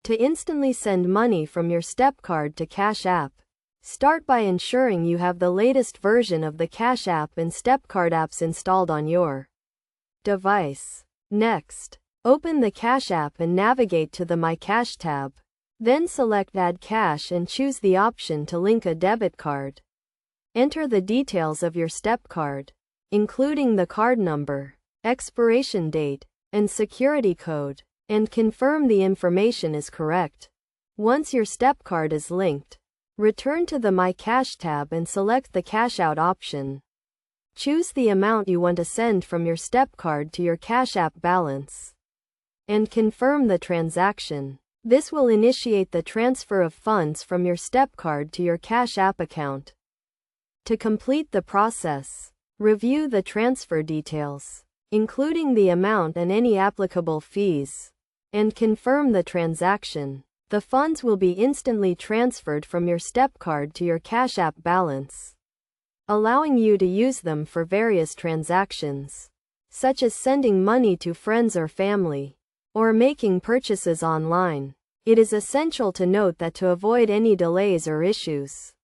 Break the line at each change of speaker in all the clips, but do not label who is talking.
To instantly send money from your Step Card to Cash App, start by ensuring you have the latest version of the Cash App and Step Card apps installed on your device. Next, open the Cash App and navigate to the My Cash tab. Then select Add Cash and choose the option to link a debit card. Enter the details of your Step Card, including the card number, expiration date, and security code, and confirm the information is correct. Once your Step Card is linked, return to the My Cash tab and select the Cash Out option. Choose the amount you want to send from your Step Card to your Cash App balance, and confirm the transaction. This will initiate the transfer of funds from your Step Card to your Cash App account. To complete the process, review the transfer details, including the amount and any applicable fees, and confirm the transaction. The funds will be instantly transferred from your Step Card to your Cash App balance, allowing you to use them for various transactions, such as sending money to friends or family, or making purchases online. It is essential to note that to avoid any delays or issues,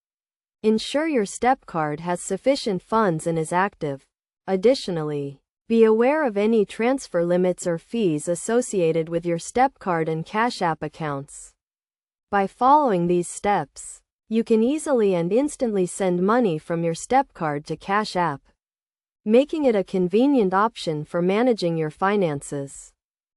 ensure your Step Card has sufficient funds and is active. Additionally, be aware of any transfer limits or fees associated with your Step Card and Cash App accounts. By following these steps, you can easily and instantly send money from your Step Card to Cash App, making it a convenient option for managing your finances.